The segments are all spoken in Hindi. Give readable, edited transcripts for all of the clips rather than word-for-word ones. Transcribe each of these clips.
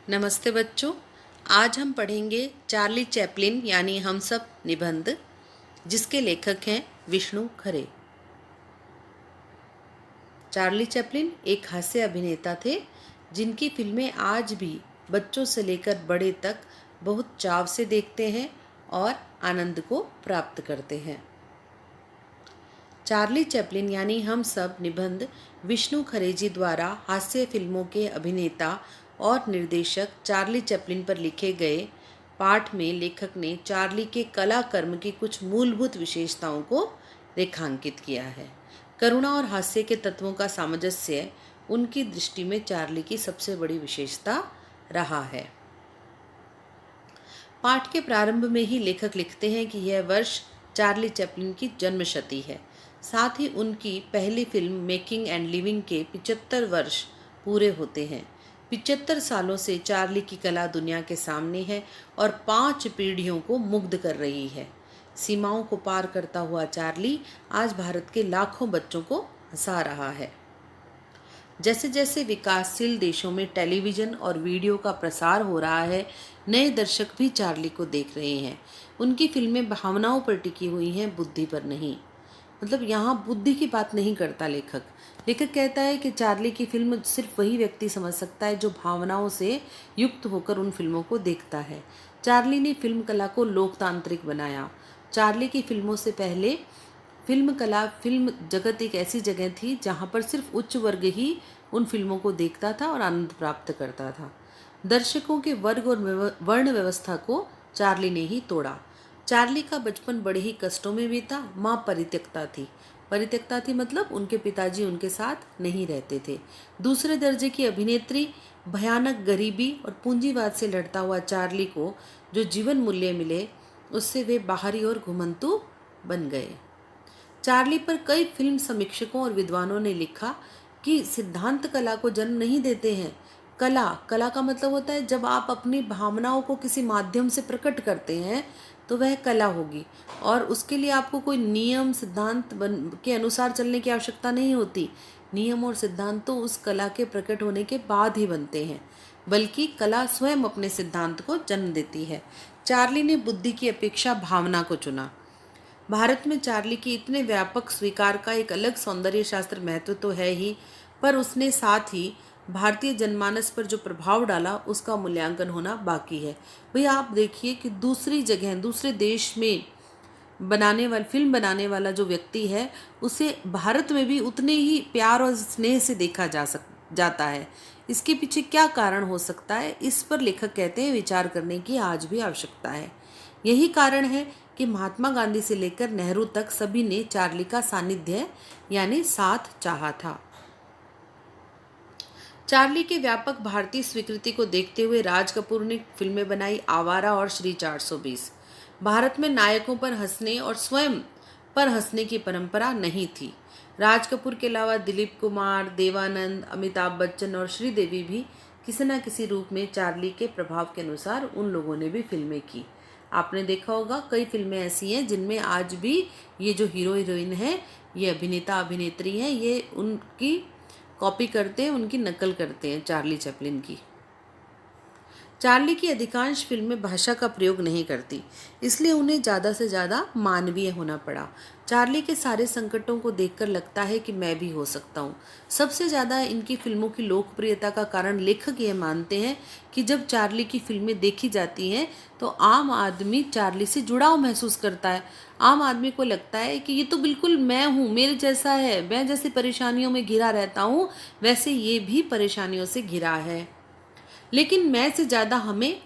नमस्ते बच्चों। आज हम पढ़ेंगे चार्ली चैपलिन यानी हम सब निबंध, जिसके लेखक हैं विष्णु खरे। चार्ली चैपलिन एक हास्य अभिनेता थे जिनकी फिल्में आज भी बच्चों से लेकर बड़े तक बहुत चाव से देखते हैं और आनंद को प्राप्त करते हैं। चार्ली चैपलिन यानी हम सब निबंध विष्णु खरे जी द्वारा हास्य फिल्मों के अभिनेता और निर्देशक चार्ली चैपलिन पर लिखे गए पाठ में लेखक ने चार्ली के कला कर्म की कुछ मूलभूत विशेषताओं को रेखांकित किया है। करुणा और हास्य के तत्वों का सामंजस्य उनकी दृष्टि में चार्ली की सबसे बड़ी विशेषता रहा है। पाठ के प्रारंभ में ही लेखक लिखते हैं कि यह वर्ष चार्ली चैपलिन की जन्मशती है। साथ ही उनकी पहली फिल्म मेकिंग एंड लिविंग के 75 वर्ष पूरे होते हैं। 75 सालों से चार्ली की कला दुनिया के सामने है और 5 पीढ़ियों को मुग्ध कर रही है। सीमाओं को पार करता हुआ चार्ली आज भारत के लाखों बच्चों को हंसा रहा है। जैसे जैसे विकासशील देशों में टेलीविज़न और वीडियो का प्रसार हो रहा है, नए दर्शक भी चार्ली को देख रहे हैं। उनकी फिल्में भावनाओं पर टिकी हुई हैं, बुद्धि पर नहीं। मतलब यहाँ बुद्धि की बात नहीं करता लेखक। लेखक कहता है कि चार्ली की फिल्म सिर्फ वही व्यक्ति समझ सकता है जो भावनाओं से युक्त होकर उन फिल्मों को देखता है। चार्ली ने फिल्म कला को लोकतांत्रिक बनाया। चार्ली की फिल्मों से पहले फिल्म जगत एक ऐसी जगह थी जहाँ पर सिर्फ उच्च वर्ग ही उन फिल्मों को देखता था और आनंद प्राप्त करता था। दर्शकों के वर्ग और वर्ण व्यवस्था को चार्ली ने ही तोड़ा। चार्ली का बचपन बड़े ही कष्टों में बीता। माँ परित्यक्ता थी मतलब उनके पिताजी उनके साथ नहीं रहते थे। दूसरे दर्जे की अभिनेत्री, भयानक गरीबी और पूंजीवाद से लड़ता हुआ चार्ली को जो जीवन मूल्य मिले, उससे वे बाहरी और घुमंतु बन गए। चार्ली पर कई फिल्म समीक्षकों और विद्वानों ने लिखा कि सिद्धांत कला को जन्म नहीं देते हैं। कला का मतलब होता है जब आप अपनी भावनाओं को किसी माध्यम से प्रकट करते हैं तो वह कला होगी, और उसके लिए आपको कोई नियम सिद्धांत के अनुसार चलने की आवश्यकता नहीं होती। नियम और सिद्धांत तो उस कला के प्रकट होने के बाद ही बनते हैं, बल्कि कला स्वयं अपने सिद्धांत को जन्म देती है। चार्ली ने बुद्धि की अपेक्षा भावना को चुना। भारत में चार्ली की इतने व्यापक स्वीकार का एक अलग सौंदर्य शास्त्र महत्व तो है ही, पर उसने साथ ही भारतीय जनमानस पर जो प्रभाव डाला उसका मूल्यांकन होना बाकी है। भैया आप देखिए कि दूसरी जगह दूसरे देश में फिल्म बनाने वाला जो व्यक्ति है, उसे भारत में भी उतने ही प्यार और स्नेह से देखा जाता है। इसके पीछे क्या कारण हो सकता है, इस पर लेखक कहते हैं विचार करने की आज भी आवश्यकता है। यही कारण है कि महात्मा गांधी से लेकर नेहरू तक सभी ने चार्ली का सानिध्य यानी साथ चाहा था। चार्ली के व्यापक भारतीय स्वीकृति को देखते हुए राज कपूर ने फिल्में बनाई आवारा और श्री 420। भारत में नायकों पर हंसने और स्वयं पर हंसने की परंपरा नहीं थी। राज कपूर के अलावा दिलीप कुमार, देवानंद, अमिताभ बच्चन और श्रीदेवी भी किसी न किसी रूप में चार्ली के प्रभाव के अनुसार उन लोगों ने भी फिल्में की। आपने देखा होगा कई फिल्में ऐसी हैं जिनमें आज भी ये जो हीरो हीरोइन है, ये अभिनेता अभिनेत्री हैं, ये उनकी कॉपी करते हैं, उनकी नकल करते हैं चार्ली चैपलिन की। चार्ली की अधिकांश फिल्में भाषा का प्रयोग नहीं करती, इसलिए उन्हें ज़्यादा से ज़्यादा मानवीय होना पड़ा। चार्ली के सारे संकटों को देखकर लगता है कि मैं भी हो सकता हूँ। सबसे ज़्यादा इनकी फिल्मों की लोकप्रियता का कारण लेखक ये मानते हैं कि जब चार्ली की फिल्में देखी जाती हैं तो आम आदमी चार्ली से जुड़ाव महसूस करता है। आम आदमी को लगता है कि ये तो बिल्कुल मैं हूँ, मेरे जैसा है, मैं जैसी परेशानियों में घिरा रहता हूँ वैसे ये भी परेशानियों से घिरा है। लेकिन मैं से ज़्यादा हमें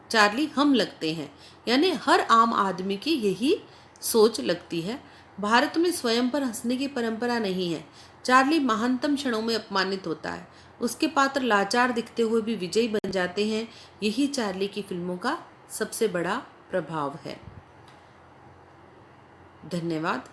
चार्ली हम लगते हैं, यानी हर आम आदमी की यही सोच लगती है। भारत में स्वयं पर हंसने की परंपरा नहीं है। चार्ली महानतम क्षणों में अपमानित होता है, उसके पात्र लाचार दिखते हुए भी विजयी बन जाते हैं। यही चार्ली की फिल्मों का सबसे बड़ा प्रभाव है। धन्यवाद।